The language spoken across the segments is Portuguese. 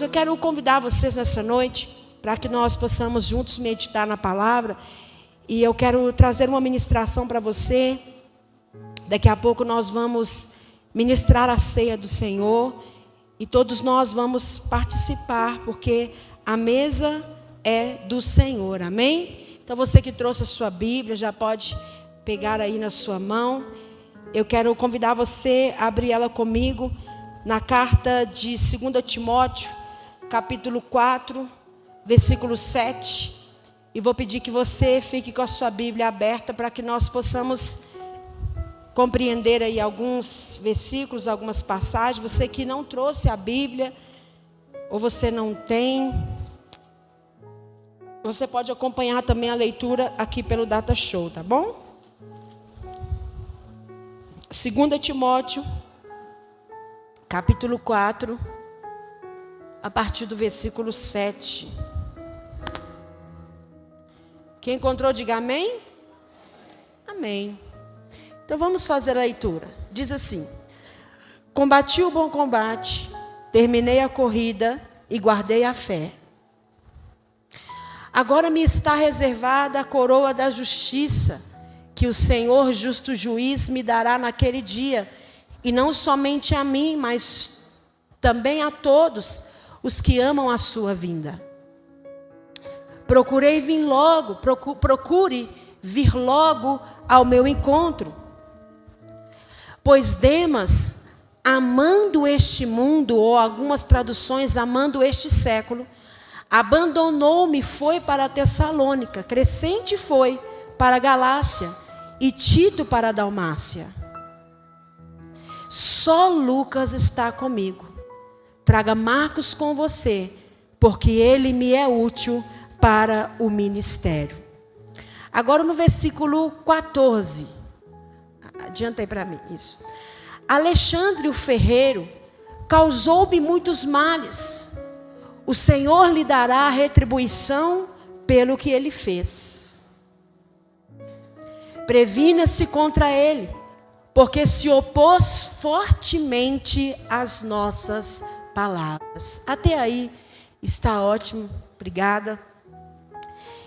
eu quero convidar vocês nessa noite para que nós possamos juntos meditar na palavra. E eu quero trazer uma ministração para você. Daqui a pouco nós vamos ministrar a ceia do Senhor. E todos nós vamos participar, porque a mesa é do Senhor, amém? Então você que trouxe a sua Bíblia, já pode pegar aí na sua mão. Eu quero convidar você a abrir ela comigo na carta de 2 Timóteo, capítulo 4, versículo 7. E vou pedir que você fique com a sua Bíblia aberta para que nós possamos compreender aí alguns versículos, algumas passagens. Você que não trouxe a Bíblia, ou você não tem, você pode acompanhar também a leitura aqui pelo Data Show, tá bom? 2 Timóteo, capítulo 4, a partir do versículo 7. Quem encontrou, diga amém. Amém. Então vamos fazer a leitura. Diz assim: combati o bom combate, terminei a corrida e guardei a fé. Agora me está reservada a coroa da justiça, que o Senhor justo juiz me dará naquele dia, e não somente a mim, mas também a todos os que amam a sua vinda. Procure vir logo ao meu encontro. Pois Demas, amando este mundo, ou algumas traduções, amando este século, abandonou-me e foi para Tessalônica. Crescente foi para a Galácia e Tito para a Dalmácia. Só Lucas está comigo. Traga Marcos com você, porque ele me é útil para o ministério. Agora no versículo 14. Adianta aí para mim, isso. Alexandre o ferreiro causou-me muitos males. O Senhor lhe dará a retribuição pelo que ele fez. Previna-se contra ele, porque se opôs fortemente às nossas palavras. Até aí está ótimo, obrigada.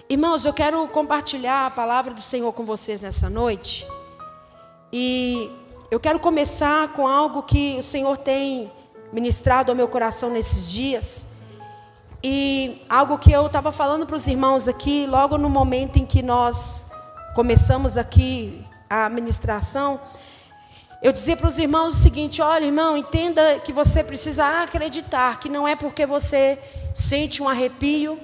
Irmãos, eu quero compartilhar a palavra do Senhor com vocês nessa noite. E eu quero começar com algo que o Senhor tem ministrado ao meu coração nesses dias. E algo que eu estava falando para os irmãos aqui, logo no momento em que nós começamos aqui a ministração. Eu dizia para os irmãos o seguinte: olha, irmão, entenda que você precisa acreditar, que não é porque você sente um arrepio,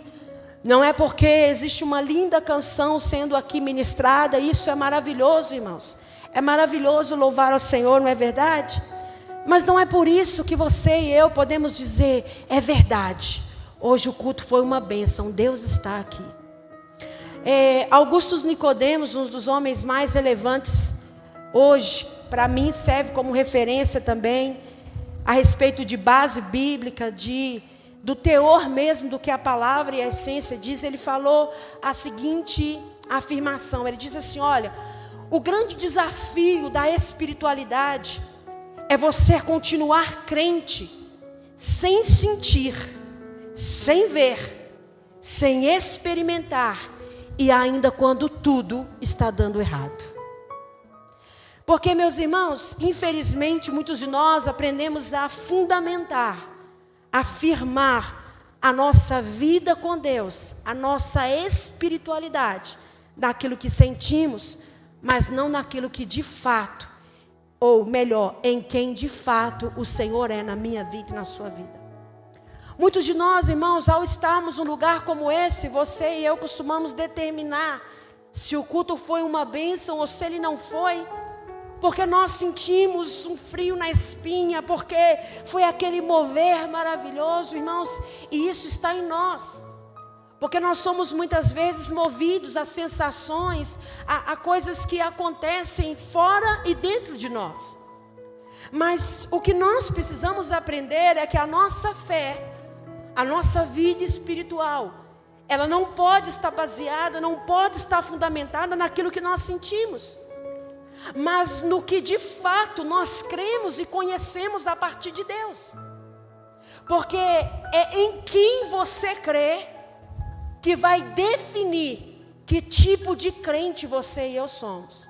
não é porque existe uma linda canção sendo aqui ministrada. Isso é maravilhoso, irmãos. É maravilhoso louvar ao Senhor, não é verdade? Mas não é por isso que você e eu podemos dizer: é verdade, hoje o culto foi uma bênção, Deus está aqui. Augusto Nicodemos, um dos homens mais relevantes hoje, para mim serve como referência também, a respeito de base bíblica, do teor mesmo do que a palavra e a essência diz. Ele falou a seguinte afirmação, ele diz assim: olha, o grande desafio da espiritualidade é você continuar crente, sem sentir, sem ver, sem experimentar, e ainda quando tudo está dando errado. Porque, meus irmãos, infelizmente, muitos de nós aprendemos a fundamentar, a afirmar a nossa vida com Deus, a nossa espiritualidade, naquilo que sentimos, mas não naquilo que de fato, ou melhor, em quem de fato o Senhor é na minha vida e na sua vida. Muitos de nós, irmãos, ao estarmos num lugar como esse, você e eu costumamos determinar se o culto foi uma bênção ou se ele não foi, porque nós sentimos um frio na espinha, porque foi aquele mover maravilhoso, irmãos, e isso está em nós. Porque nós somos muitas vezes movidos a sensações, a coisas que acontecem fora e dentro de nós. Mas o que nós precisamos aprender é que a nossa fé, a nossa vida espiritual, ela não pode estar baseada, não pode estar fundamentada naquilo que nós sentimos, mas no que de fato nós cremos e conhecemos a partir de Deus. Porque é em quem você crê que vai definir que tipo de crente você e eu somos.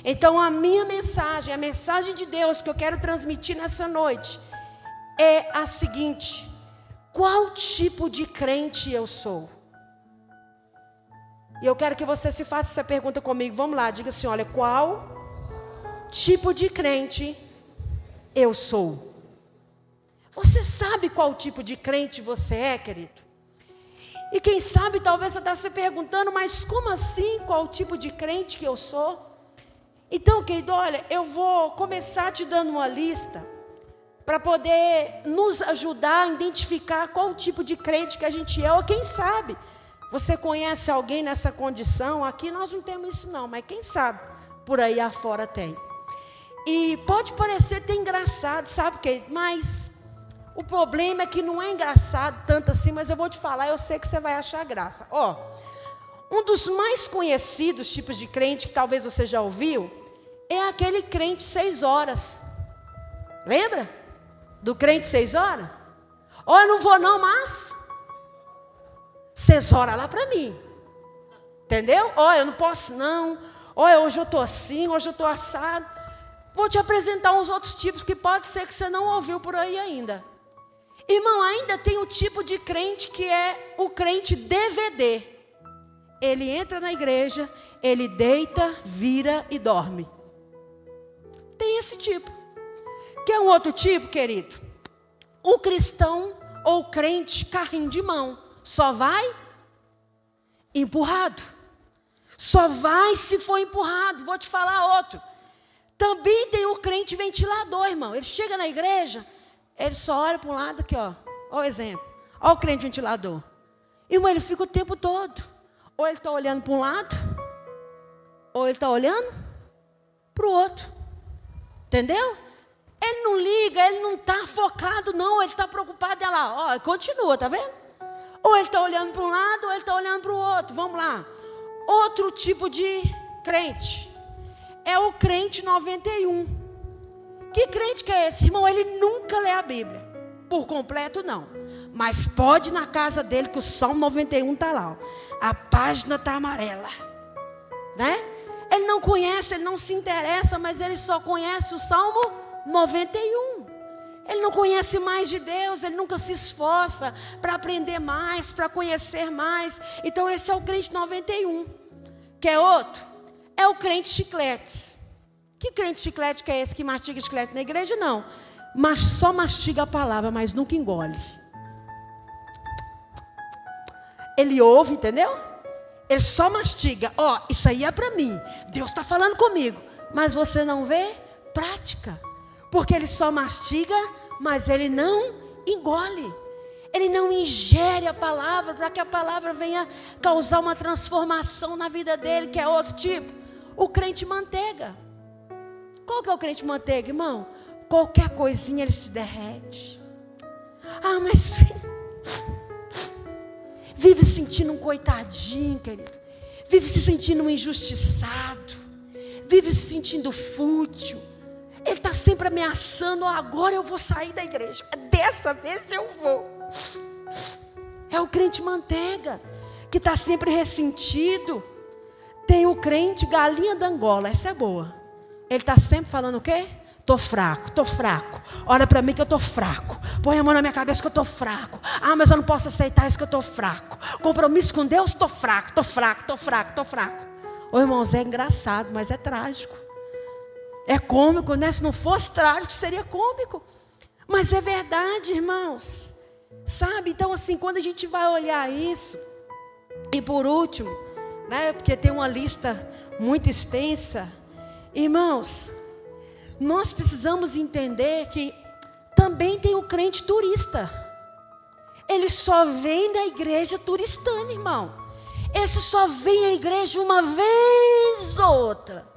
Então a minha mensagem, a mensagem de Deus que eu quero transmitir nessa noite é a seguinte: qual tipo de crente eu sou? E eu quero que você se faça essa pergunta comigo. Vamos lá, diga assim: olha, qual tipo de crente eu sou? Você sabe qual tipo de crente você é, querido? E quem sabe talvez você está se perguntando: mas como assim, qual tipo de crente que eu sou? Então, querido, olha, eu vou começar te dando uma lista para poder nos ajudar a identificar qual tipo de crente que a gente é. Ou quem sabe você conhece alguém nessa condição. Aqui nós não temos isso não, mas quem sabe por aí afora tem. E pode parecer até engraçado, sabe, querido? Mas o problema é que não é engraçado tanto assim. Mas eu vou te falar, eu sei que você vai achar graça. Um dos mais conhecidos tipos de crente, que talvez você já ouviu, é aquele crente 6 horas. Lembra? Do crente 6 horas? Eu não vou não, mas 6 horas lá para mim. Entendeu? Eu não posso não. Hoje eu estou assim, hoje eu estou assado. Vou te apresentar uns outros tipos que pode ser que você não ouviu por aí ainda. Irmão, ainda tem o tipo de crente que é o crente DVD. Ele entra na igreja, ele deita, vira e dorme. Tem esse tipo. Quer um outro tipo, querido? O cristão ou crente carrinho de mão. Só vai empurrado. Só vai se for empurrado. Vou te falar outro. Também tem o crente ventilador, irmão. Ele chega na igreja, ele só olha para um lado aqui, ó. Olha o exemplo. Olha o crente ventilador. Irmão, ele fica o tempo todo. Ou ele está olhando para um lado, ou ele está olhando para o outro. Entendeu? Ele não liga, ele não está focado, não. Ele está preocupado, olha lá, continua, tá vendo? Ou ele está olhando para um lado, ou ele está olhando para o outro. Vamos lá. Outro tipo de crente é o crente 91. Que crente que é esse, irmão? Ele nunca lê a Bíblia. Por completo, não. Mas pode ir na casa dele que o Salmo 91 está lá. A página está amarela. Né? Ele não conhece, ele não se interessa, mas ele só conhece o Salmo 91. Ele não conhece mais de Deus, ele nunca se esforça para aprender mais, para conhecer mais. Então esse é o crente 91. Quer outro? É o crente chiclete. Que crente chiclete que é esse que mastiga chiclete na igreja? Não. Mas só mastiga a palavra, mas nunca engole. Ele ouve, entendeu? Ele só mastiga. Isso aí é para mim. Deus está falando comigo. Mas você não vê prática. Porque ele só mastiga, mas ele não engole. Ele não ingere a palavra para que a palavra venha causar uma transformação na vida dele, que é outro tipo. O crente manteiga. Qual que é o crente manteiga, irmão? Qualquer coisinha ele se derrete. Mas vive se sentindo um coitadinho, querido. Vive se sentindo um injustiçado. Vive se sentindo fútil. Ele está sempre ameaçando: agora eu vou sair da igreja. Dessa vez eu vou. É o crente manteiga, que está sempre ressentido. Tem o crente galinha da Angola. Essa é boa. Ele está sempre falando o quê? Tô fraco. Olha para mim que eu tô fraco. Põe a mão na minha cabeça que eu tô fraco. Mas eu não posso aceitar isso que eu tô fraco. Compromisso com Deus, tô fraco. Ô irmãos, é engraçado, mas é trágico. É cômico, né? Se não fosse trágico, seria cômico. Mas é verdade, irmãos. Sabe? Então assim, quando a gente vai olhar isso. E por último, né? Porque tem uma lista muito extensa. Irmãos, nós precisamos entender que também tem o crente turista. Ele só vem da igreja turistando, irmão. Esse só vem à igreja uma vez ou outra.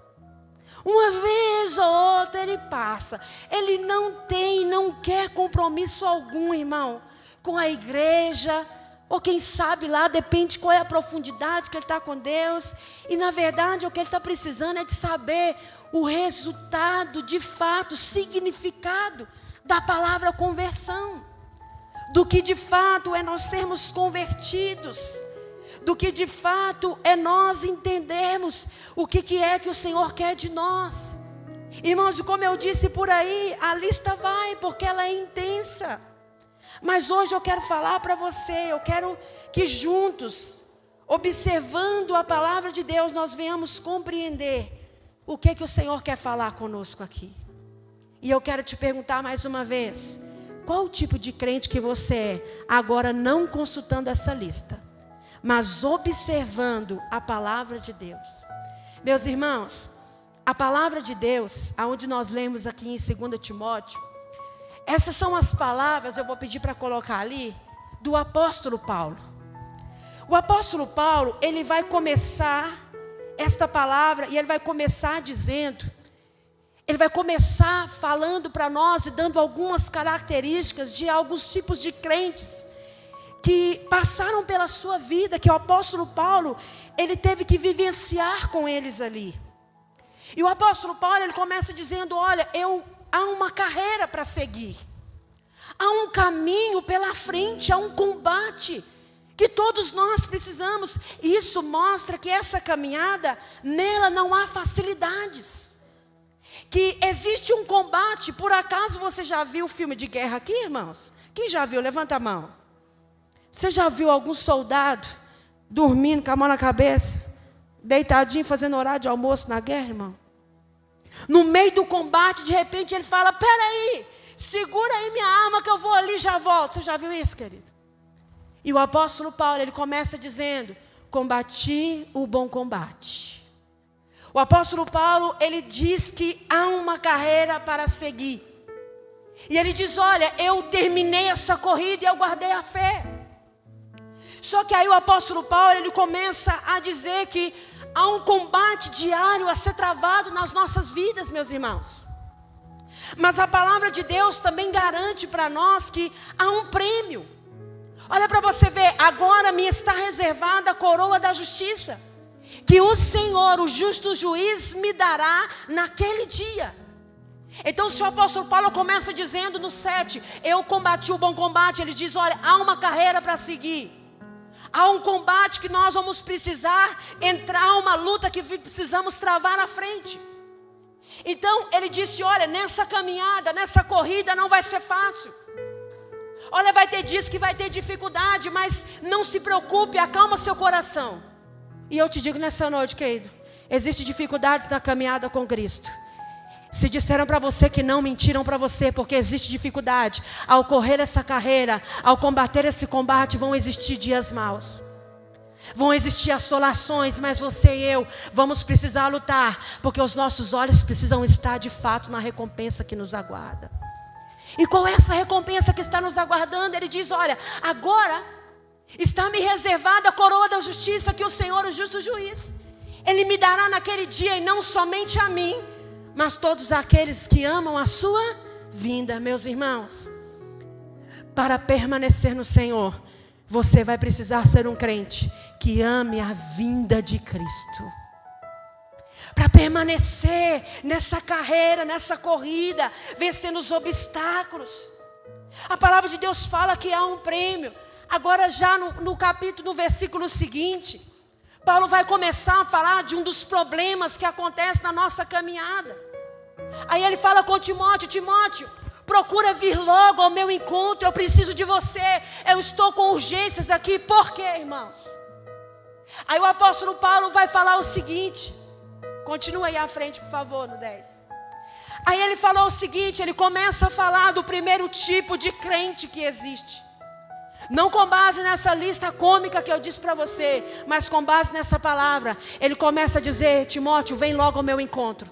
Uma vez ou outra ele passa. Ele não quer compromisso algum, irmão, com a igreja. Ou quem sabe lá, depende qual é a profundidade que ele está com Deus. E na verdade o que ele está precisando é de saber o resultado, de fato, o significado da palavra conversão. do que de fato é nós sermos convertidos, do que de fato é nós entendermos o que é que o Senhor quer de nós. Irmãos, como eu disse por aí, a lista vai, porque ela é intensa. Mas hoje eu quero falar para você, eu quero que juntos, observando a palavra de Deus, nós venhamos compreender o que o Senhor quer falar conosco aqui. E eu quero te perguntar mais uma vez, qual o tipo de crente que você é, agora não consultando essa lista, mas observando a palavra de Deus? Meus irmãos, a palavra de Deus, aonde nós lemos aqui em 2 Timóteo, essas são as palavras, eu vou pedir para colocar ali, do apóstolo Paulo. O apóstolo Paulo, ele vai começar esta palavra, e ele vai começar dizendo, ele vai começar falando para nós e dando algumas características de alguns tipos de crentes que passaram pela sua vida, que o apóstolo Paulo, ele teve que vivenciar com eles ali. E o apóstolo Paulo, ele começa dizendo, olha, há uma carreira para seguir, há um caminho pela frente, há um combate que todos nós precisamos. E isso mostra que essa caminhada, nela não há facilidades, que existe um combate. Por acaso você já viu filme de guerra aqui, irmãos? Quem já viu? Levanta a mão. Você já viu algum soldado dormindo com a mão na cabeça, deitadinho, fazendo horário de almoço na guerra, irmão? No meio do combate, de repente ele fala, peraí, segura aí minha arma que eu vou ali e já volto. Você já viu isso, querido? E o apóstolo Paulo, ele começa dizendo, combati o bom combate. O apóstolo Paulo, ele diz que há uma carreira para seguir. E ele diz, olha, eu terminei essa corrida e eu guardei a fé. Só que aí o apóstolo Paulo, ele começa a dizer que há um combate diário a ser travado nas nossas vidas, meus irmãos. Mas a palavra de Deus também garante para nós que há um prêmio. Olha para você ver, agora me está reservada a coroa da justiça, que o Senhor, o justo juiz, me dará naquele dia. Então se o apóstolo Paulo começa dizendo no 7, eu combati o bom combate, ele diz, olha, há uma carreira para seguir. Há um combate que nós vamos precisar entrar, uma luta que precisamos travar na frente. Então ele disse, olha, nessa caminhada, nessa corrida não vai ser fácil. Olha, vai ter dias que vai ter dificuldade, mas não se preocupe, acalma seu coração. E eu te digo nessa noite, querido, existem dificuldades na caminhada com Cristo. Se disseram para você que não, mentiram para você, porque existe dificuldade. Ao correr essa carreira, ao combater esse combate, vão existir dias maus. Vão existir assolações, mas você e eu vamos precisar lutar, porque os nossos olhos precisam estar de fato na recompensa que nos aguarda. E qual é essa recompensa que está nos aguardando? Ele diz, olha, agora está me reservada a coroa da justiça, que o Senhor, o justo juiz, Ele me dará naquele dia, e não somente a mim, mas todos aqueles que amam a sua vinda. Meus irmãos, para permanecer no Senhor, você vai precisar ser um crente que ame a vinda de Cristo. Para permanecer nessa carreira, nessa corrida, vencendo os obstáculos. A palavra de Deus fala que há um prêmio. Agora já no capítulo, no versículo seguinte, Paulo vai começar a falar de um dos problemas que acontece na nossa caminhada. Aí ele fala com Timóteo, Timóteo, procura vir logo ao meu encontro, eu preciso de você, eu estou com urgências aqui. Por quê, irmãos? Aí o apóstolo Paulo vai falar o seguinte, continua aí à frente, por favor, no 10. Aí ele falou o seguinte, ele começa a falar do primeiro tipo de crente que existe. Não com base nessa lista cômica que eu disse para você, mas com base nessa palavra. Ele começa a dizer, Timóteo, vem logo ao meu encontro.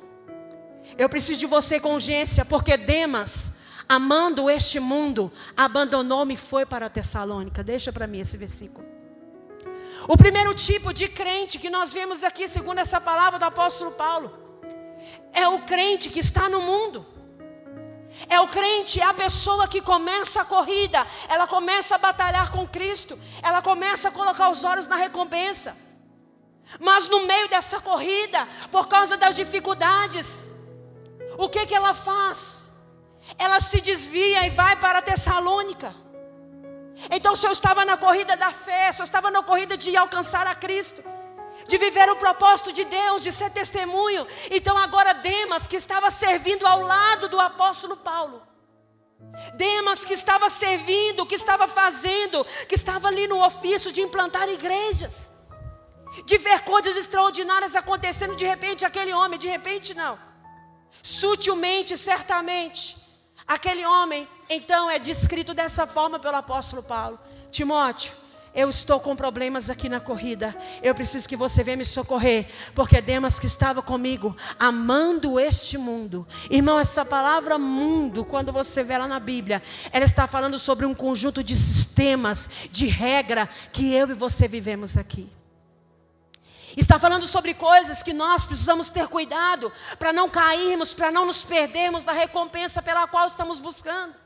Eu preciso de você com urgência, porque Demas, amando este mundo, abandonou-me e foi para Tessalônica. Deixa para mim esse versículo. O primeiro tipo de crente que nós vemos aqui, segundo essa palavra do apóstolo Paulo, é o crente que está no mundo. É o crente, é a pessoa que começa a corrida, ela começa a batalhar com Cristo, ela começa a colocar os olhos na recompensa. Mas no meio dessa corrida, por causa das dificuldades, o que ela faz? Ela se desvia e vai para Tessalônica. Então se eu estava na corrida da fé, se eu estava na corrida de alcançar a Cristo, de viver o propósito de Deus, de ser testemunho, então agora Demas, que estava servindo ao lado do apóstolo Paulo, Demas que estava servindo, que estava fazendo, que estava ali no ofício de implantar igrejas, de ver coisas extraordinárias acontecendo, de repente aquele homem, de repente não, sutilmente, certamente, aquele homem então é descrito dessa forma pelo apóstolo Paulo: Timóteo, eu estou com problemas aqui na corrida, eu preciso que você venha me socorrer, porque Demas que estava comigo, amando este mundo. Irmão, essa palavra mundo, quando você vê lá na Bíblia, ela está falando sobre um conjunto de sistemas, de regra, que eu e você vivemos aqui. Está falando sobre coisas que nós precisamos ter cuidado, para não cairmos, para não nos perdermos da recompensa pela qual estamos buscando.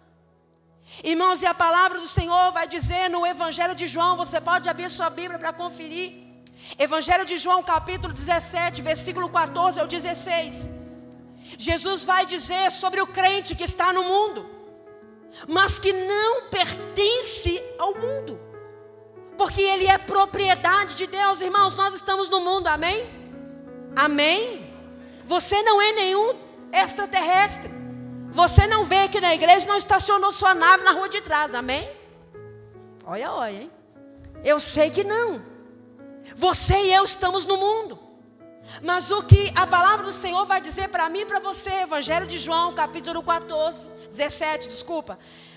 Irmãos, e a palavra do Senhor vai dizer no Evangelho de João, você pode abrir sua Bíblia para conferir. Evangelho de João, capítulo 17, versículo 14 ao 16. Jesus vai dizer sobre o crente que está no mundo, mas que não pertence ao mundo, porque ele é propriedade de Deus. Irmãos, nós estamos no mundo, amém? Amém? Você não é nenhum extraterrestre. Você não veio aqui na igreja, não estacionou sua nave na rua de trás, amém? Olha, olha, hein? Eu sei que não. Você e eu estamos no mundo. Mas o que a palavra do Senhor vai dizer para mim e para você, Evangelho de João, capítulo 17,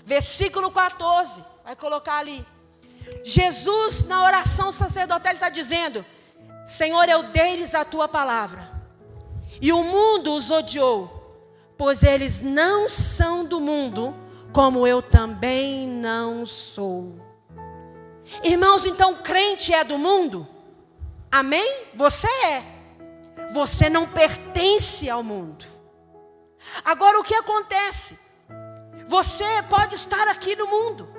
versículo 14, vai colocar ali. Jesus, na oração sacerdotal, ele está dizendo: Senhor, eu dei-lhes a tua palavra, e o mundo os odiou, pois eles não são do mundo, como eu também não sou. Irmãos, então crente é do mundo? Amém? Você é. Você não pertence ao mundo. Agora o que acontece? Você pode estar aqui no mundo,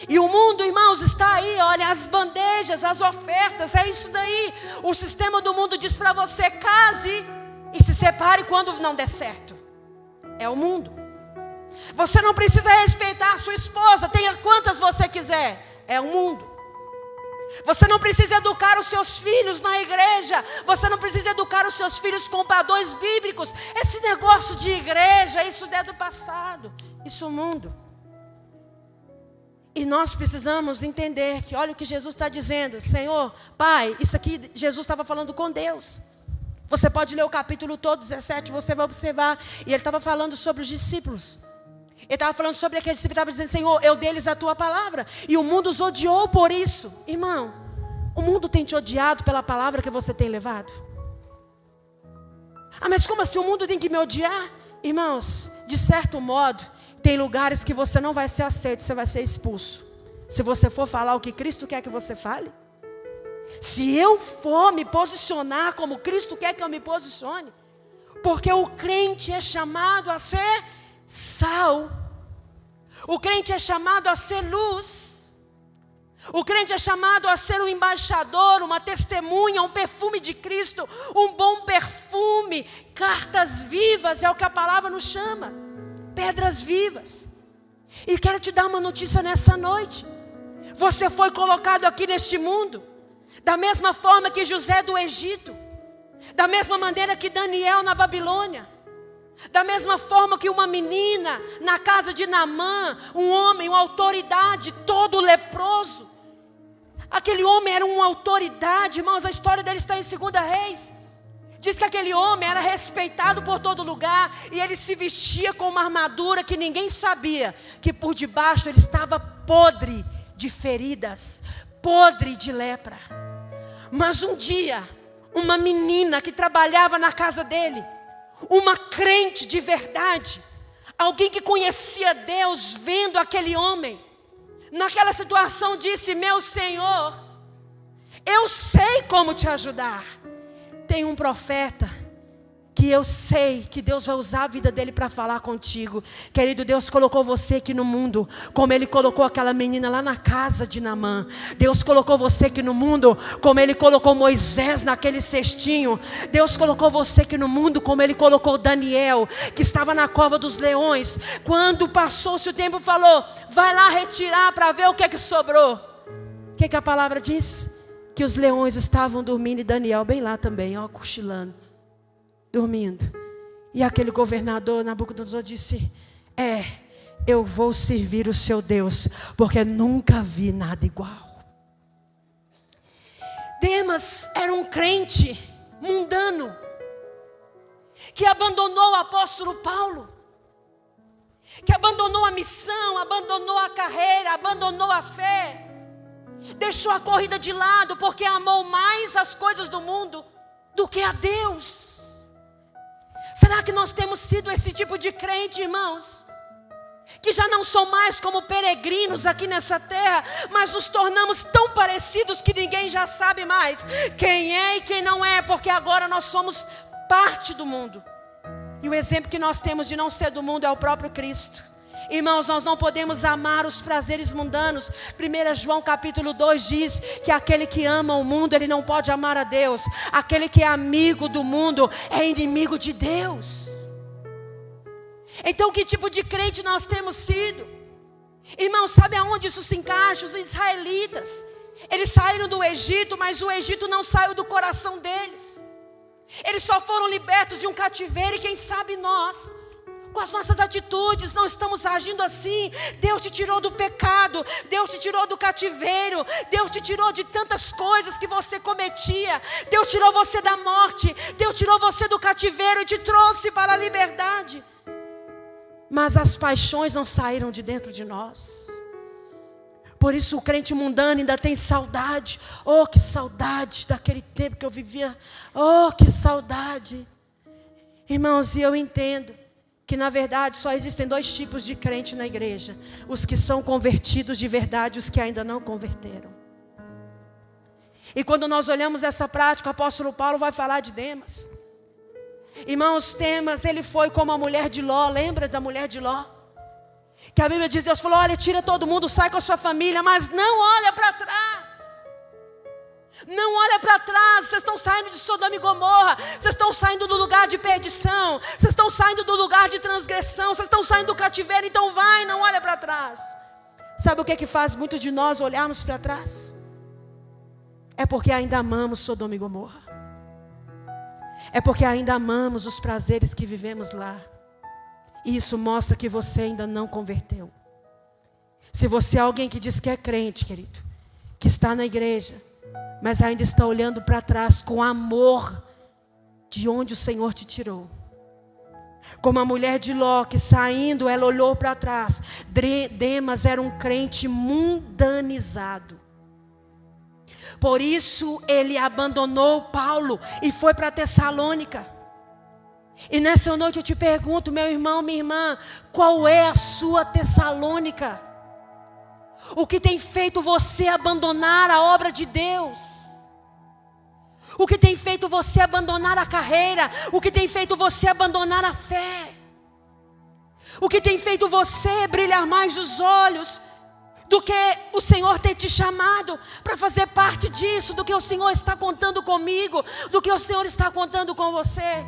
e o mundo, irmãos, está aí, olha, as bandejas, as ofertas, é isso daí. O sistema do mundo diz para você: case e se separe quando não der certo. É o mundo. Você não precisa respeitar a sua esposa, tenha quantas você quiser. É o mundo. Você não precisa educar os seus filhos na igreja. Você não precisa educar os seus filhos com padrões bíblicos. Esse negócio de igreja, isso é do passado. Isso é o mundo. E nós precisamos entender que, olha o que Jesus está dizendo: Senhor, Pai, isso aqui Jesus estava falando com Deus. Você pode ler o capítulo todo, 17, você vai observar. E ele estava falando sobre os discípulos. Ele estava falando sobre aqueles discípulos, estava dizendo: Senhor, eu dei-lhes a tua palavra, e o mundo os odiou por isso. Irmão, o mundo tem te odiado pela palavra que você tem levado? Ah, mas como assim o mundo tem que me odiar? Irmãos, de certo modo, tem lugares que você não vai ser aceito, você vai ser expulso. Se você for falar o que Cristo quer que você fale. Se eu for me posicionar como Cristo quer que eu me posicione. Porque o crente é chamado a ser sal. O crente é chamado a ser luz. O crente é chamado a ser um embaixador, uma testemunha, um perfume de Cristo. Um bom perfume, cartas vivas, é o que a palavra nos chama. Pedras vivas. E quero te dar uma notícia nessa noite. Você foi colocado aqui neste mundo da mesma forma que José do Egito, da mesma maneira que Daniel na Babilônia, da mesma forma que uma menina na casa de Naamã, um homem, uma autoridade, todo leproso. Aquele homem era uma autoridade, irmãos, a história dele está em 2 Reis. Diz que aquele homem era respeitado por todo lugar, e ele se vestia com uma armadura que ninguém sabia que por debaixo ele estava podre de feridas, podre de lepra. Mas um dia, uma menina que trabalhava na casa dele, uma crente de verdade, alguém que conhecia Deus, vendo aquele homem naquela situação, disse: meu Senhor, eu sei como te ajudar. Tem um profeta que que eu sei que Deus vai usar a vida dele para falar contigo. Querido, Deus colocou você aqui no mundo, como Ele colocou aquela menina lá na casa de Naamã. Deus colocou você aqui no mundo, como Ele colocou Moisés naquele cestinho. Deus colocou você aqui no mundo, como Ele colocou Daniel, que estava na cova dos leões. Quando passou-se o tempo, falou: vai lá retirar para ver o que é que sobrou. O que é que a palavra diz? Que os leões estavam dormindo e Daniel bem lá também, ó, cochilando, dormindo. E aquele governador Nabucodonosor disse: eu vou servir o seu Deus, porque nunca vi nada igual. Demas era um crente mundano, que abandonou o apóstolo Paulo, que abandonou a missão, abandonou a carreira, abandonou a fé, deixou a corrida de lado, porque amou mais as coisas do mundo do que a Deus. Será que nós temos sido esse tipo de crente, irmãos? Que já não são mais como peregrinos aqui nessa terra, mas nos tornamos tão parecidos que ninguém já sabe mais quem é e quem não é, porque agora nós somos parte do mundo. E o exemplo que nós temos de não ser do mundo é o próprio Cristo. Irmãos, nós não podemos amar os prazeres mundanos. 1 João capítulo 2 diz que aquele que ama o mundo, ele não pode amar a Deus. Aquele que é amigo do mundo é inimigo de Deus. Então, que tipo de crente nós temos sido? Irmãos, sabe aonde isso se encaixa? Os israelitas, eles saíram do Egito, mas o Egito não saiu do coração deles. Eles só foram libertos de um cativeiro. E quem sabe nós, com as nossas atitudes, não estamos agindo assim. Deus te tirou do pecado, Deus te tirou do cativeiro, Deus te tirou de tantas coisas que você cometia. Deus tirou você da morte, Deus tirou você do cativeiro e te trouxe para a liberdade. Mas as paixões não saíram de dentro de nós. Por isso o crente mundano ainda tem saudade. Oh, que saudade daquele tempo que eu vivia. Oh, que saudade. Irmãos, e eu entendo que na verdade só existem dois tipos de crente na igreja: os que são convertidos de verdade e os que ainda não converteram. E quando nós olhamos essa prática, o apóstolo Paulo vai falar de Demas. Irmãos, Demas, ele foi como a mulher de Ló. Lembra da mulher de Ló? Que a Bíblia diz, Deus falou: olha, tira todo mundo, sai com a sua família, mas não olha para trás. Não olha para trás. Vocês estão saindo de Sodoma e Gomorra, vocês estão saindo do lugar de perdição, vocês estão saindo do lugar de transgressão, vocês estão saindo do cativeiro. Então vai, não olha para trás. Sabe o que é que faz muito de nós olharmos para trás? É porque ainda amamos Sodoma e Gomorra. É porque ainda amamos os prazeres que vivemos lá. E isso mostra que você ainda não converteu. Se você é alguém que diz que é crente, querido, que está na igreja, mas ainda está olhando para trás com amor de onde o Senhor te tirou. Como a mulher de Ló, que saindo, ela olhou para trás. Demas era um crente mundanizado. Por isso ele abandonou Paulo e foi para Tessalônica. E nessa noite eu te pergunto, meu irmão, minha irmã, qual é a sua Tessalônica? O que tem feito você abandonar a obra de Deus? O que tem feito você abandonar a carreira? O que tem feito você abandonar a fé? O que tem feito você brilhar mais os olhos do que o Senhor ter te chamado para fazer parte disso, do que o Senhor está contando comigo, do que o Senhor está contando com você?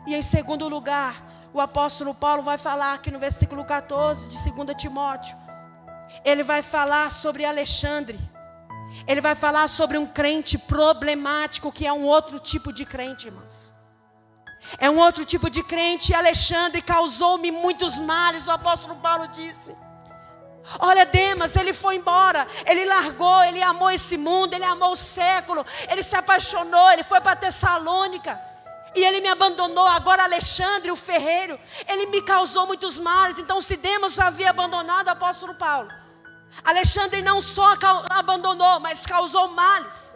E em segundo lugar, o apóstolo Paulo vai falar aqui no versículo 14 de 2 Timóteo. Ele vai falar sobre Alexandre. Ele vai falar sobre um crente problemático, que é um outro tipo de crente, irmãos. É um outro tipo de crente. Alexandre causou-me muitos males, o apóstolo Paulo disse. Olha, Demas, ele foi embora, ele largou, ele amou esse mundo, ele amou o século, ele se apaixonou, ele foi para Tessalônica. E ele me abandonou. Agora Alexandre, o ferreiro, ele me causou muitos males. Então se Demas havia abandonado o apóstolo Paulo, Alexandre não só abandonou, mas causou males.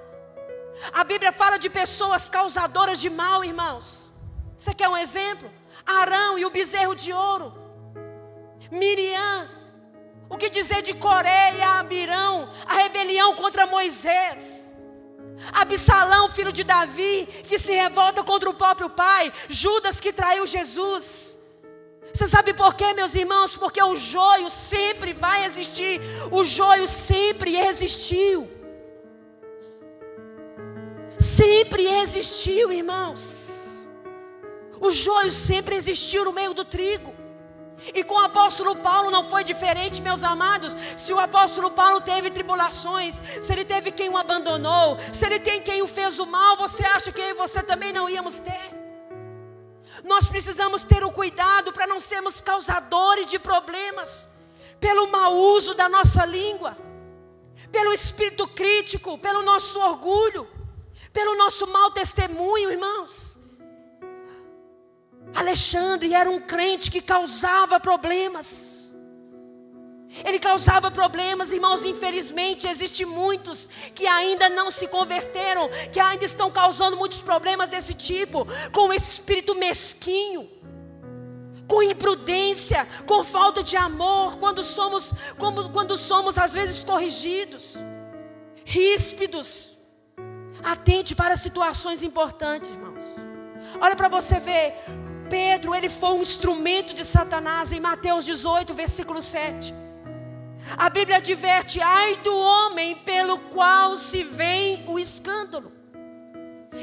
A Bíblia fala de pessoas causadoras de mal, irmãos. Você quer um exemplo? Arão e o bezerro de ouro, Miriam. O que dizer de Coré e Abirão, a rebelião contra Moisés? Absalão, filho de Davi, que se revolta contra o próprio pai. Judas, que traiu Jesus. Você sabe por quê, meus irmãos? Porque o joio sempre vai existir. O joio sempre existiu. Sempre existiu, irmãos. O joio sempre existiu no meio do trigo. E com o apóstolo Paulo não foi diferente, meus amados. Se o apóstolo Paulo teve tribulações, se ele teve quem o abandonou, se ele tem quem o fez o mal, você acha que eu e você também não íamos ter? Nós precisamos ter o cuidado para não sermos causadores de problemas, pelo mau uso da nossa língua, pelo espírito crítico, pelo nosso orgulho, pelo nosso mau testemunho, irmãos. Alexandre era um crente que causava problemas. Ele causava problemas, irmãos. Infelizmente existem muitos que ainda não se converteram, que ainda estão causando muitos problemas desse tipo, com espírito mesquinho, com imprudência, com falta de amor, quando somos às vezes corrigidos, ríspidos. Atente para situações importantes, irmãos. Olha para você ver. Pedro, ele foi um instrumento de Satanás. Em Mateus 18, versículo 7. A Bíblia adverte: ai do homem pelo qual se vem o escândalo.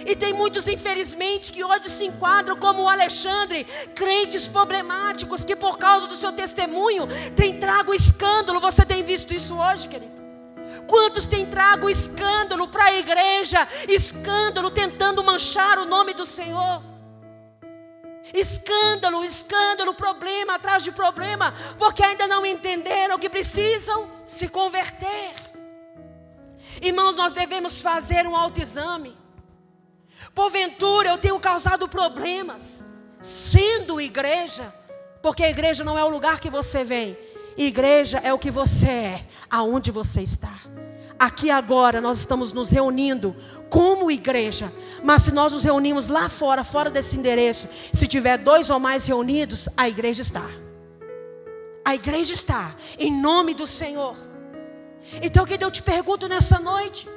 E tem muitos, infelizmente, que hoje se enquadram como o Alexandre, crentes problemáticos, que por causa do seu testemunho tem trago escândalo. Você tem visto isso hoje, querido? Quantos têm trago escândalo para a igreja? Escândalo tentando manchar o nome do Senhor. Escândalo, escândalo, problema atrás de problema, porque ainda não entenderam que precisam se converter. Irmãos, nós devemos fazer um autoexame. Porventura eu tenho causado problemas, sendo igreja, porque a igreja não é o lugar que você vem, igreja é o que você é, aonde você está. Aqui agora nós estamos nos reunindo como igreja, mas se nós nos reunimos lá fora, fora desse endereço, se tiver 2 ou mais reunidos, a igreja está. A igreja está, em nome do Senhor. Então, que eu te pergunto nessa noite: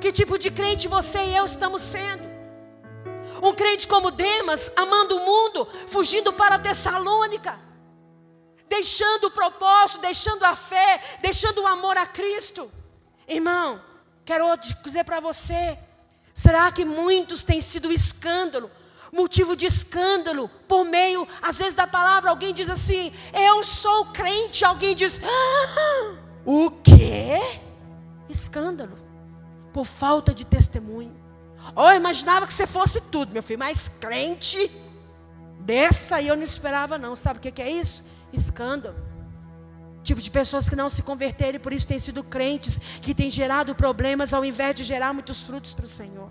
que tipo de crente você e eu estamos sendo? Um crente como Demas, amando o mundo, fugindo para Tessalônica, deixando o propósito, deixando a fé, deixando o amor a Cristo. Irmão, quero dizer para você: será que muitos têm sido escândalo, motivo de escândalo, por meio, às vezes, da palavra? Alguém diz assim: eu sou crente. Alguém diz: o quê? Escândalo, por falta de testemunho. Eu imaginava que você fosse tudo, meu filho, mas crente dessa aí eu não esperava não. Sabe o que é isso? Escândalo. Tipo de pessoas que não se converteram e por isso têm sido crentes, que têm gerado problemas ao invés de gerar muitos frutos para o Senhor.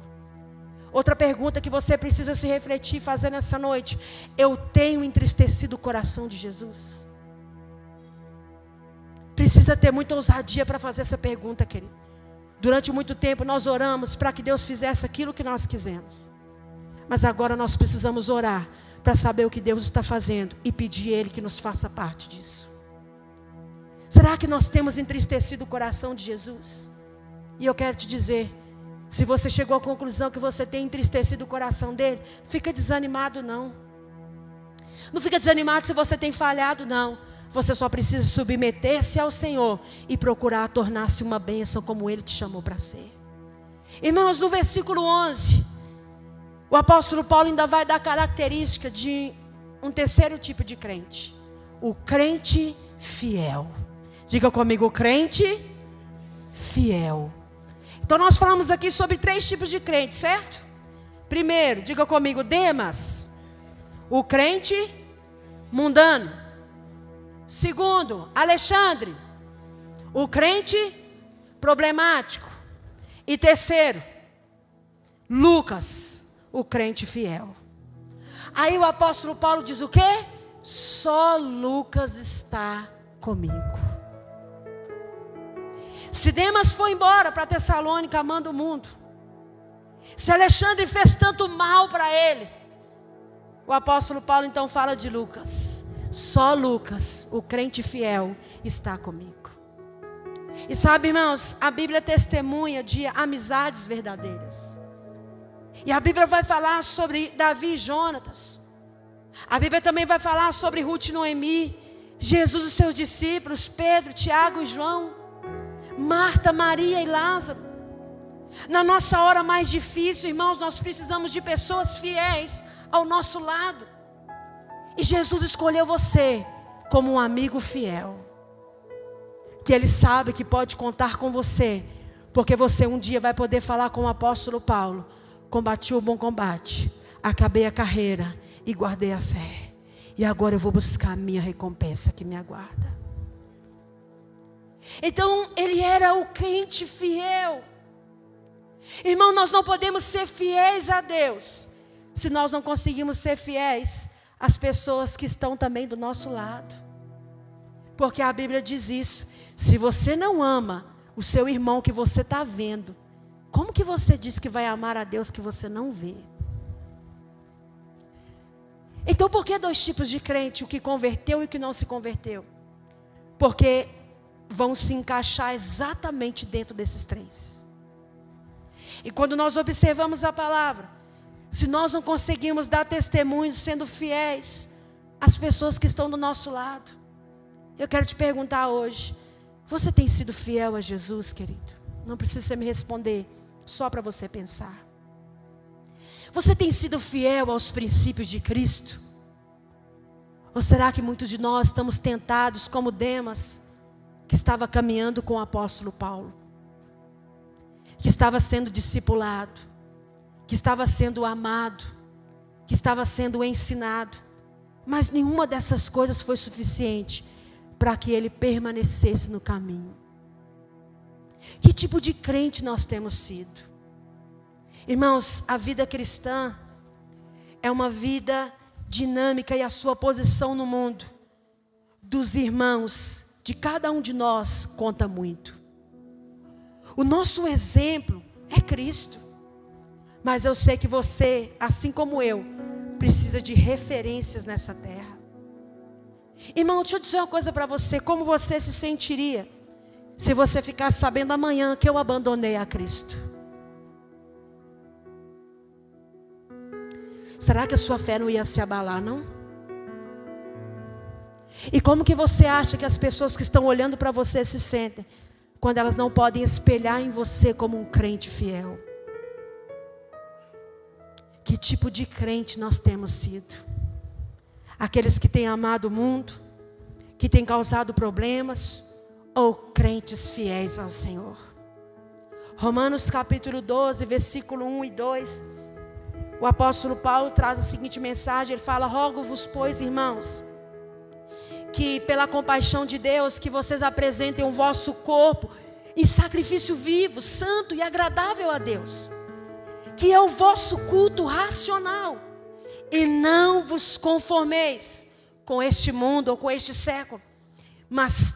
Outra pergunta que você precisa se refletir e fazer nessa noite: eu tenho entristecido o coração de Jesus? Precisa ter muita ousadia para fazer essa pergunta, querido. Durante muito tempo nós oramos para que Deus fizesse aquilo que nós quisemos, mas agora nós precisamos orar para saber o que Deus está fazendo e pedir a Ele que nos faça parte disso. Será que nós temos entristecido o coração de Jesus? E eu quero te dizer, se você chegou à conclusão que você tem entristecido o coração dele, fica desanimado não. Não fica desanimado se você tem falhado não. Você só precisa submeter-se ao Senhor e procurar tornar-se uma bênção como Ele te chamou para ser. Irmãos, no versículo 11, o apóstolo Paulo ainda vai dar característica de um terceiro tipo de crente: o crente fiel. Diga comigo: o crente fiel. Então nós falamos aqui sobre 3 tipos de crente, certo? Primeiro, diga comigo: Demas, o crente mundano. Segundo, Alexandre, o crente problemático. E terceiro, Lucas, o crente fiel. Aí o apóstolo Paulo diz o quê? Só Lucas está comigo. Se Demas foi embora para Tessalônica amando o mundo, se Alexandre fez tanto mal para ele, o apóstolo Paulo então fala de Lucas. Só Lucas, o crente fiel, está comigo. E sabe, irmãos, a Bíblia testemunha de amizades verdadeiras. E a Bíblia vai falar sobre Davi e Jonatas. A Bíblia também vai falar sobre Ruth e Noemi, Jesus e seus discípulos, Pedro, Tiago e João, Marta, Maria e Lázaro. Na nossa hora mais difícil, irmãos, nós precisamos de pessoas fiéis ao nosso lado. E Jesus escolheu você como um amigo fiel, que Ele sabe que pode contar com você, porque você um dia vai poder falar com o apóstolo Paulo: combati o bom combate, acabei a carreira e guardei a fé, e agora eu vou buscar a minha recompensa que me aguarda. Então ele era o crente fiel. Irmão, nós não podemos ser fiéis a Deus se nós não conseguimos ser fiéis às pessoas que estão também do nosso lado. Porque a Bíblia diz isso: se você não ama o seu irmão que você está vendo, como que você diz que vai amar a Deus que você não vê? Então por que dois tipos de crente? O que converteu e o que não se converteu? Porque vão se encaixar exatamente dentro desses três. E quando nós observamos a palavra, se nós não conseguimos dar testemunho sendo fiéis às pessoas que estão do nosso lado, eu quero te perguntar hoje: você tem sido fiel a Jesus, querido? Não precisa você me responder, só para você pensar. Você tem sido fiel aos princípios de Cristo? Ou será que muitos de nós estamos tentados como Demas, que estava caminhando com o apóstolo Paulo, que estava sendo discipulado, que estava sendo amado, que estava sendo ensinado, mas nenhuma dessas coisas foi suficiente para que ele permanecesse no caminho? Que tipo de crente nós temos sido? Irmãos, a vida cristã é uma vida dinâmica, e a sua posição no mundo dos irmãos de cada um de nós conta muito. O nosso exemplo é Cristo. Mas eu sei que você, assim como eu, precisa de referências nessa terra. Irmão, deixa eu dizer uma coisa para você: como você se sentiria se você ficasse sabendo amanhã que eu abandonei a Cristo? Será que a sua fé não ia se abalar, não? E como que você acha que as pessoas que estão olhando para você se sentem quando elas não podem espelhar em você como um crente fiel? Que tipo de crente nós temos sido? Aqueles que têm amado o mundo, que têm causado problemas, ou crentes fiéis ao Senhor? Romanos capítulo 12, versículo 1 e 2, o apóstolo Paulo traz a seguinte mensagem. Ele fala: rogo-vos, pois, irmãos, que pela compaixão de Deus, que vocês apresentem o vosso corpo em sacrifício vivo, santo e agradável a Deus, que é o vosso culto racional, e não vos conformeis com este mundo ou com este século, mas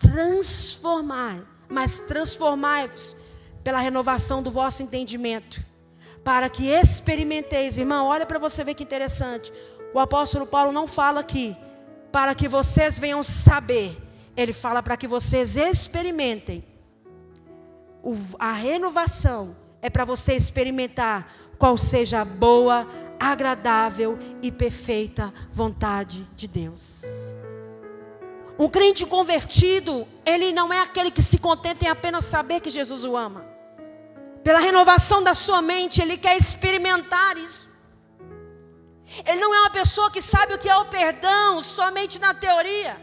transformai-vos pela renovação do vosso entendimento, para que experimenteis. Irmão, olha para você ver que interessante. O apóstolo Paulo não fala aqui para que vocês venham saber, ele fala para que vocês experimentem. A renovação é para você experimentar qual seja a boa, agradável e perfeita vontade de Deus. Um crente convertido, ele não é aquele que se contenta em apenas saber que Jesus o ama. Pela renovação da sua mente, ele quer experimentar isso. Ele não é uma pessoa que sabe o que é o perdão somente na teoria,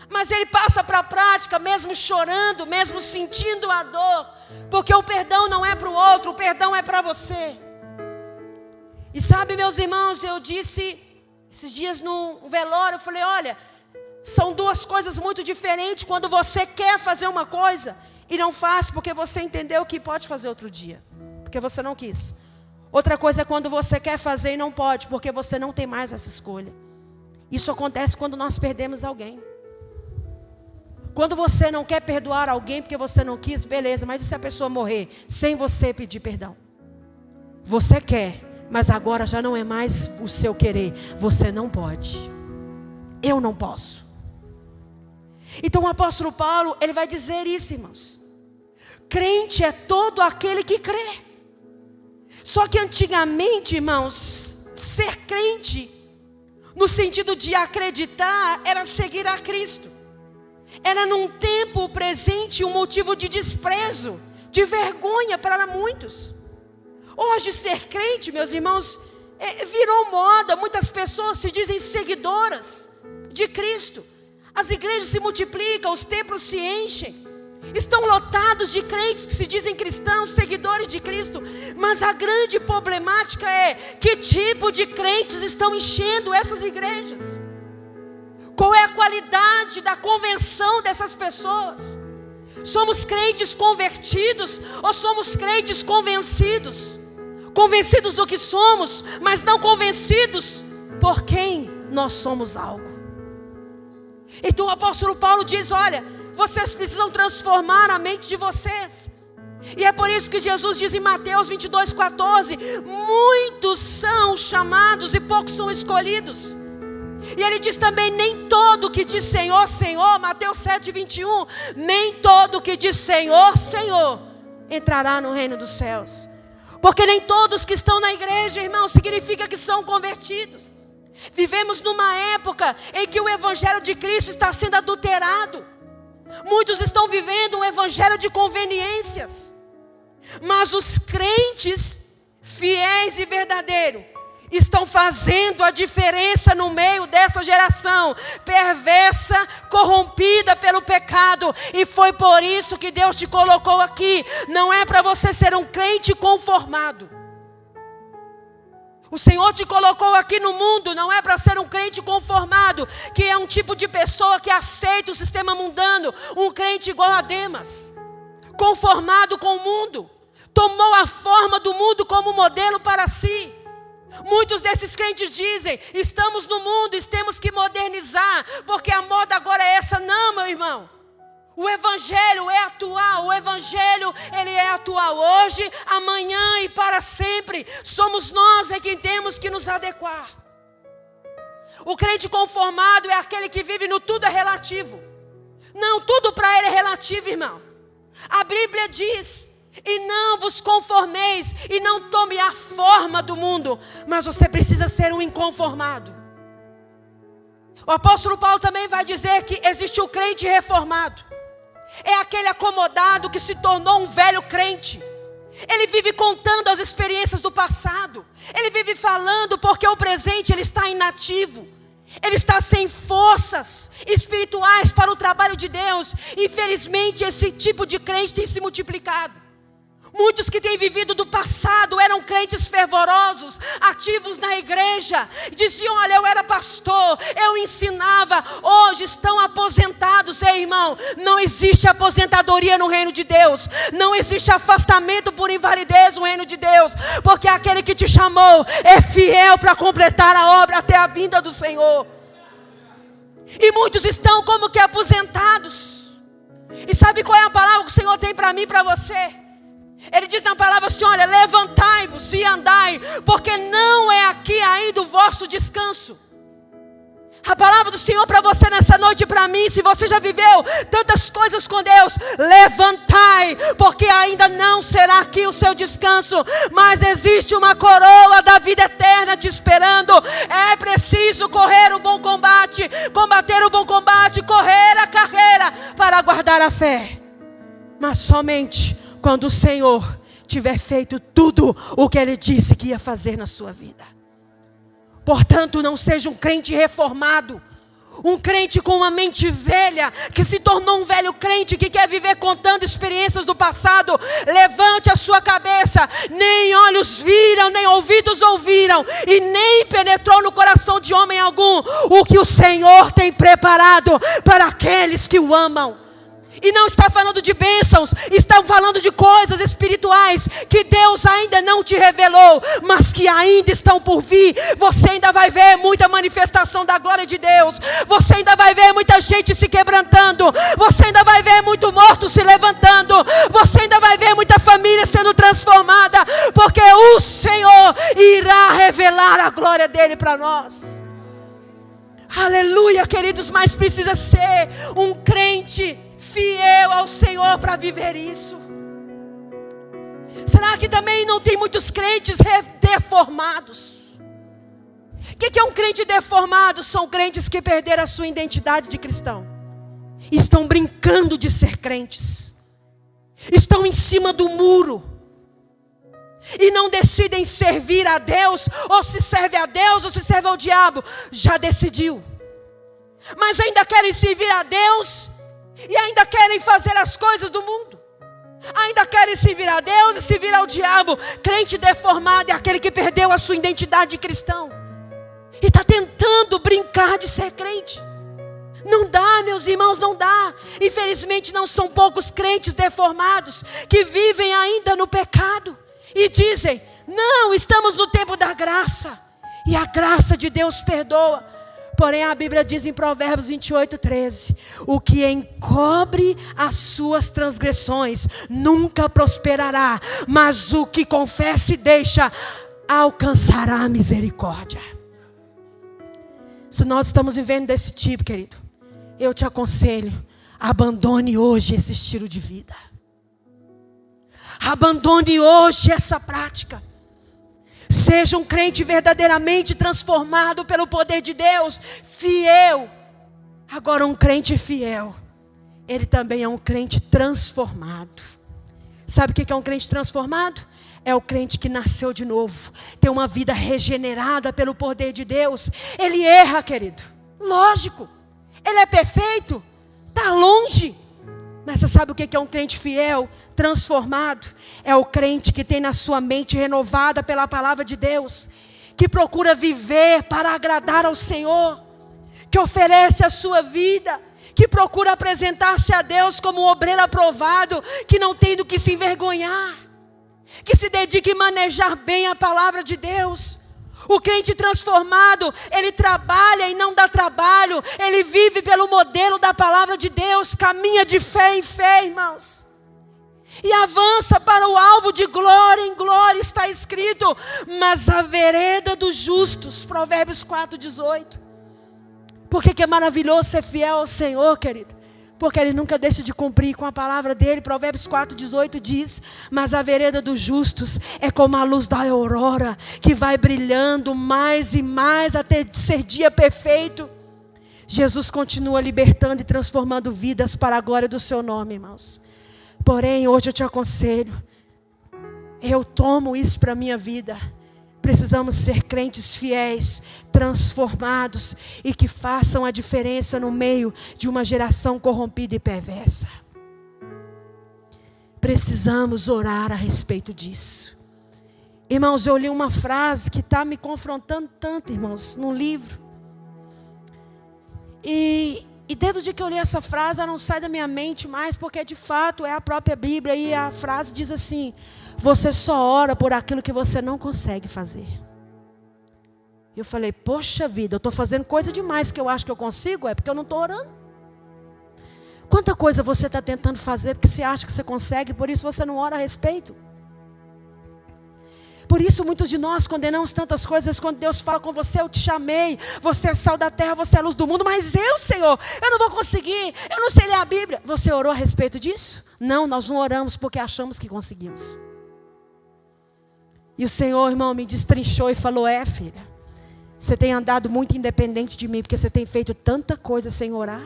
mas ele passa para a prática, mesmo chorando, mesmo sentindo a dor, porque o perdão não é para o outro, o perdão é para você. E sabe, meus irmãos, eu disse esses dias no velório, eu falei: olha, são duas coisas muito diferentes quando você quer fazer uma coisa e não faz porque você entendeu que pode fazer outro dia, porque você não quis. Outra coisa é quando você quer fazer e não pode, porque você não tem mais essa escolha. Isso acontece quando nós perdemos alguém. Quando você não quer perdoar alguém porque você não quis, beleza, mas e se a pessoa morrer sem você pedir perdão? Você quer, mas agora já não é mais o seu querer. Você não pode. Eu não posso. Então o apóstolo Paulo, ele vai dizer isso, irmãos. Crente é todo aquele que crê. Só que antigamente, irmãos, ser crente, no sentido de acreditar, era seguir a Cristo. Era num tempo presente um motivo de desprezo, de vergonha para muitos. Hoje ser crente, meus irmãos, virou moda. Muitas pessoas se dizem seguidoras de Cristo. As igrejas se multiplicam, os templos se enchem. Estão lotados de crentes que se dizem cristãos, seguidores de Cristo. Mas a grande problemática é: que tipo de crentes estão enchendo essas igrejas? Qual é a qualidade da convenção dessas pessoas? Somos crentes convertidos ou somos crentes convencidos? Convencidos do que somos, mas não convencidos por quem nós somos algo. Então o apóstolo Paulo diz: olha, vocês precisam transformar a mente de vocês. E é por isso que Jesus diz em Mateus 22:14: muitos são chamados e poucos são escolhidos. E ele diz também: nem todo que diz Senhor, Senhor, Mateus 7:21, nem todo que diz Senhor, Senhor, entrará no reino dos céus. Porque nem todos que estão na igreja, irmão, significa que são convertidos. Vivemos numa época em que o evangelho de Cristo está sendo adulterado. Muitos estão vivendo um evangelho de conveniências. Mas os crentes fiéis e verdadeiros estão fazendo a diferença no meio dessa geração perversa, corrompida pelo pecado. E foi por isso que Deus te colocou aqui. Não é para você ser um crente conformado. O Senhor te colocou aqui no mundo, não é para ser um crente conformado, que é um tipo de pessoa que aceita o sistema mundano, um crente igual a Demas, conformado com o mundo, tomou a forma do mundo como modelo para si. Muitos desses crentes dizem: estamos no mundo, temos que modernizar, porque a moda agora é essa. Não, meu irmão. O evangelho é atual. O evangelho, ele é atual hoje, amanhã e para sempre. Somos nós quem temos que nos adequar. O crente conformado é aquele que vive no tudo é relativo. Não, tudo para ele é relativo, irmão. A Bíblia diz: e não vos conformeis, e não tome a forma do mundo. Mas você precisa ser um inconformado. O apóstolo Paulo também vai dizer que existe o crente reformado. É aquele acomodado que se tornou um velho crente. Ele vive contando as experiências do passado. Ele vive falando porque o presente ele está inativo. Ele está sem forças espirituais para o trabalho de Deus. Infelizmente esse tipo de crente tem se multiplicado. Muitos que têm vivido do passado eram crentes fervorosos, ativos na igreja. Diziam: olha, eu era pastor, eu ensinava. Hoje estão aposentados. Ei, irmão, não existe aposentadoria no reino de Deus. Não existe afastamento por invalidez no reino de Deus. Porque aquele que te chamou é fiel para completar a obra até a vinda do Senhor. E muitos estão como que aposentados. E sabe qual é a palavra que o Senhor tem para mim e para você? Ele diz na palavra assim: olha, levantai-vos e andai, porque não é aqui ainda o vosso descanso. A palavra do Senhor para você nessa noite e para mim, se você já viveu tantas coisas com Deus, levantai, porque ainda não será aqui o seu descanso, mas existe uma coroa da vida eterna te esperando. É preciso correr o bom combate, combater o bom combate, correr a carreira para guardar a fé. Mas somente quando o Senhor tiver feito tudo o que Ele disse que ia fazer na sua vida. Portanto, não seja um crente reformado, um crente com uma mente velha, que se tornou um velho crente, que quer viver contando experiências do passado. Levante a sua cabeça. Nem olhos viram, nem ouvidos ouviram, e nem penetrou no coração de homem algum o que o Senhor tem preparado para aqueles que o amam. E não está falando de bênçãos, está falando de coisas espirituais que Deus ainda não te revelou, mas que ainda estão por vir. Você ainda vai ver muita manifestação da glória de Deus. Você ainda vai ver muita gente se quebrantando. Você ainda vai ver muito morto se levantando. Você ainda vai ver muita família sendo transformada, porque o Senhor irá revelar a glória dele para nós. Aleluia, queridos, mas precisa ser um crente Senhor para viver isso? Será que também não tem muitos crentes deformados? O que é um crente deformado? São crentes que perderam a sua identidade de cristão. Estão brincando de ser crentes. Estão em cima do muro. E não decidem servir a Deus, ou se serve a Deus, ou se serve ao diabo. Já decidiu. Mas ainda querem servir a Deus, e ainda querem fazer as coisas do mundo. Ainda querem servir a Deus e servir ao diabo. Crente deformado é aquele que perdeu a sua identidade de cristão. E está tentando brincar de ser crente. Não dá, meus irmãos, não dá. Infelizmente não são poucos crentes deformados que vivem ainda no pecado. E dizem, não, estamos no tempo da graça. E a graça de Deus perdoa. Porém a Bíblia diz em Provérbios 28:13, o que encobre as suas transgressões nunca prosperará, mas o que confessa e deixa alcançará a misericórdia. Se nós estamos vivendo desse tipo, querido, eu te aconselho, abandone hoje esse estilo de vida. Abandone hoje essa prática. Seja um crente verdadeiramente transformado pelo poder de Deus, fiel. Agora um crente fiel, ele também é um crente transformado. Sabe o que é um crente transformado? É o crente que nasceu de novo, tem uma vida regenerada pelo poder de Deus. Ele erra, querido, lógico. Ele é perfeito? Está longe. Mas você sabe o que é um crente fiel, transformado? É o crente que tem na sua mente renovada pela palavra de Deus, que procura viver para agradar ao Senhor, que oferece a sua vida, que procura apresentar-se a Deus como um obreiro aprovado, que não tem do que se envergonhar, que se dedica a manejar bem a palavra de Deus. O crente transformado, ele trabalha e não dá trabalho, ele vive pelo modelo da palavra de Deus, caminha de fé em fé, irmãos, e avança para o alvo de glória em glória. Está escrito, mas a vereda dos justos, Provérbios 4:18. Por que é maravilhoso ser fiel ao Senhor, querido? Porque Ele nunca deixa de cumprir com a palavra dEle. Provérbios 4:18 diz, mas a vereda dos justos é como a luz da aurora, que vai brilhando mais e mais até ser dia perfeito. Jesus continua libertando e transformando vidas para a glória do seu nome, irmãos. Porém, hoje eu te aconselho, eu tomo isso para a minha vida. Precisamos ser crentes fiéis, transformados e que façam a diferença no meio de uma geração corrompida e perversa. Precisamos orar a respeito disso. Irmãos, eu li uma frase que está me confrontando tanto, irmãos, num livro. E desde o dia que eu li essa frase, ela não sai da minha mente mais, porque de fato é a própria Bíblia. E a frase diz assim: você só ora por aquilo que você não consegue fazer. Eu falei, poxa vida, eu estou fazendo coisa demais que eu acho que eu consigo, é porque eu não estou orando. Quanta coisa você está tentando fazer porque você acha que você consegue, por isso você não ora a respeito. Por isso muitos de nós condenamos tantas coisas quando Deus fala com você, eu te chamei, você é sal da terra, você é a luz do mundo, mas eu, Senhor, eu não vou conseguir, eu não sei ler a Bíblia. Você orou a respeito disso? Não, nós não oramos porque achamos que conseguimos. E o Senhor, irmão, me destrinchou e falou, filha, você tem andado muito independente de mim, porque você tem feito tanta coisa sem orar.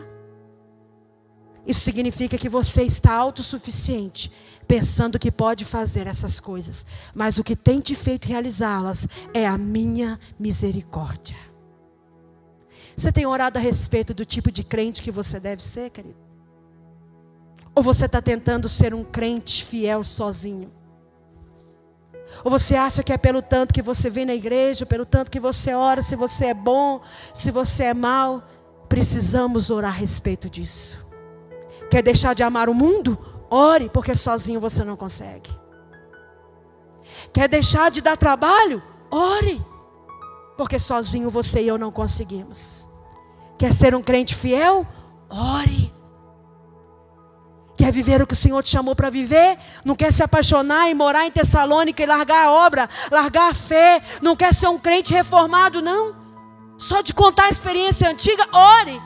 Isso significa que você está autossuficiente, pensando que pode fazer essas coisas, mas o que tem te feito realizá-las é a minha misericórdia. Você tem orado a respeito do tipo de crente que você deve ser, querido? Ou você está tentando ser um crente fiel sozinho? Ou você acha que é pelo tanto que você vem na igreja, pelo tanto que você ora, se você é bom, se você é mau? Precisamos orar a respeito disso. Quer deixar de amar o mundo? Ore, porque sozinho você não consegue. Quer deixar de dar trabalho? Ore, porque sozinho você e eu não conseguimos. Quer ser um crente fiel? Ore. Quer viver o que o Senhor te chamou para viver? Não quer se apaixonar e morar em Tessalônica e largar a obra, largar a fé? Não quer ser um crente reformado, não? Só de contar a experiência antiga? Ore,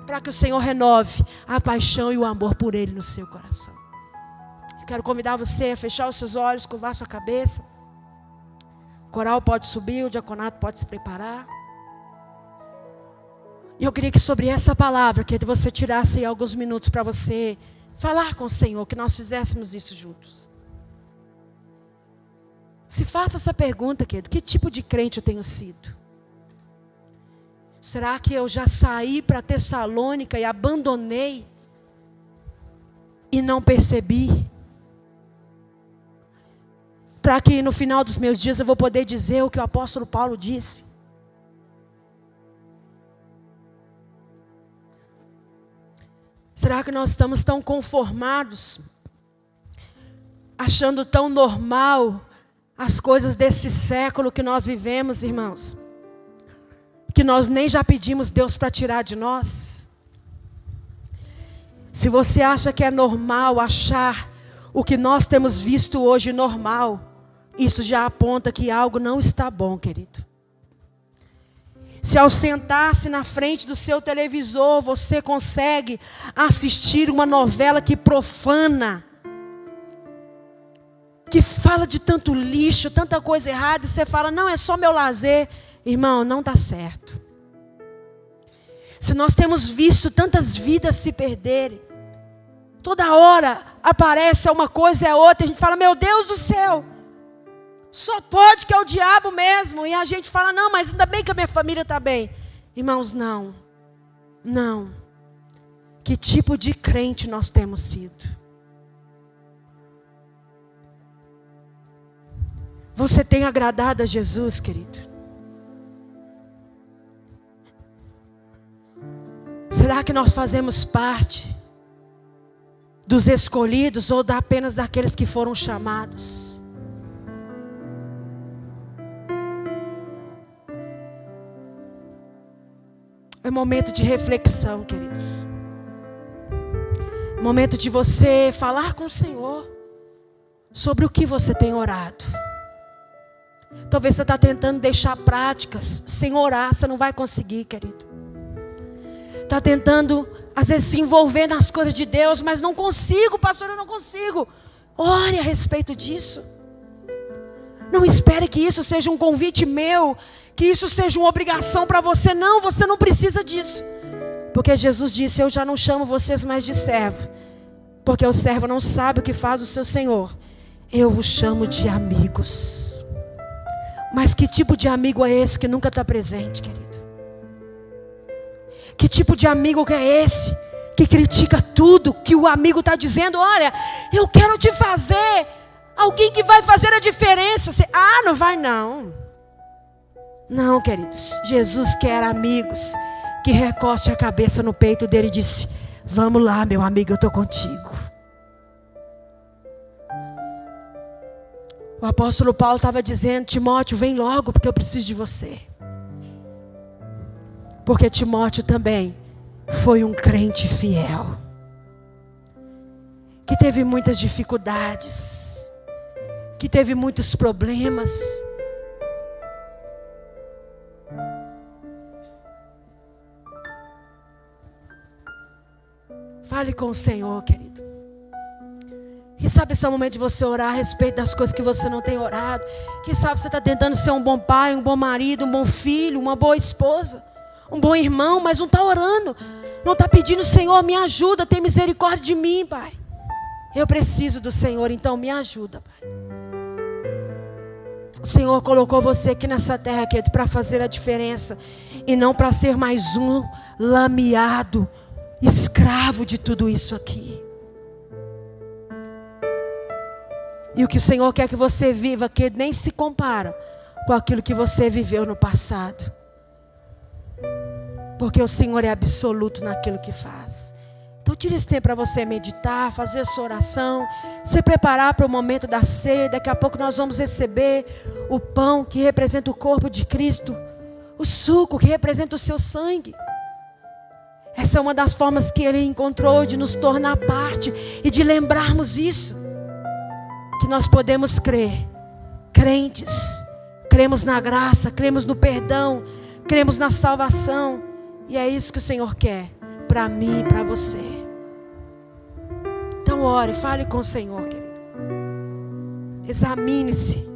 para que o Senhor renove a paixão e o amor por Ele no seu coração. Quero convidar você a fechar os seus olhos, curvar sua cabeça. O coral pode subir, o diaconato pode se preparar. E eu queria que sobre essa palavra, que você tirasse aí alguns minutos para você falar com o Senhor, que nós fizéssemos isso juntos. Se faça essa pergunta, querido: que tipo de crente eu tenho sido? Será que eu já saí para Tessalônica e abandonei e não percebi? Será que no final dos meus dias eu vou poder dizer o que o apóstolo Paulo disse? Será que nós estamos tão conformados, achando tão normal as coisas desse século que nós vivemos, irmãos, que nós nem já pedimos Deus para tirar de nós? Se você acha que é normal achar o que nós temos visto hoje normal, isso já aponta que algo não está bom, querido. Se ao sentar-se na frente do seu televisor, você consegue assistir uma novela que profana, que fala de tanto lixo, tanta coisa errada, e você fala: não, é só meu lazer. Irmão, não está certo. Se nós temos visto tantas vidas se perderem, toda hora aparece uma coisa e a outra, a gente fala: meu Deus do céu, só pode que é o diabo mesmo. E a gente fala: não, mas ainda bem que a minha família está bem. Irmãos, não. Que tipo de crente nós temos sido? Você tem agradado a Jesus, querido? Será que nós fazemos parte dos escolhidos ou apenas daqueles que foram chamados? É momento de reflexão, queridos. É momento de você falar com o Senhor sobre o que você tem orado. Talvez você está tentando deixar práticas sem orar, você não vai conseguir, querido. Está tentando, às vezes, se envolver nas coisas de Deus, mas não consigo, pastor, eu não consigo. Ore a respeito disso. Não espere que isso seja um convite meu, que isso seja uma obrigação para você. Não, você não precisa disso. Porque Jesus disse: eu já não chamo vocês mais de servo, porque o servo não sabe o que faz o seu Senhor. Eu vos chamo de amigos. Mas que tipo de amigo é esse que nunca está presente, querido? Que tipo de amigo que é esse que critica tudo que o amigo está dizendo? Olha, eu quero te fazer alguém que vai fazer a diferença. Você, não vai não. Não, queridos. Jesus quer amigos que recoste a cabeça no peito dele e disse: vamos lá, meu amigo, eu estou contigo. O apóstolo Paulo estava dizendo: Timóteo, vem logo, porque eu preciso de você. Porque Timóteo também foi um crente fiel, que teve muitas dificuldades, que teve muitos problemas. Fale com o Senhor, querido. Quem sabe esse é o momento de você orar a respeito das coisas que você não tem orado. Quem sabe você está tentando ser um bom pai, um bom marido, um bom filho, uma boa esposa, um bom irmão, mas não está orando. Não está pedindo: Senhor, me ajuda, tem misericórdia de mim, Pai. Eu preciso do Senhor, então me ajuda, Pai. O Senhor colocou você aqui nessa terra, querido, para fazer a diferença. E não para ser mais um lameado, escravo de tudo isso aqui. E o que o Senhor quer que você viva, que nem se compara com aquilo que você viveu no passado. Porque o Senhor é absoluto naquilo que faz. Então tire esse tempo para você meditar, fazer a sua oração, se preparar para o momento da ceia. Daqui a pouco nós vamos receber o pão que representa o corpo de Cristo, o suco que representa o seu sangue. Essa é uma das formas que Ele encontrou de nos tornar parte e de lembrarmos isso. Que nós podemos crer, crentes, cremos na graça, cremos no perdão, cremos na salvação. E é isso que o Senhor quer para mim e para você. Então ore, fale com o Senhor, querido. Examine-se.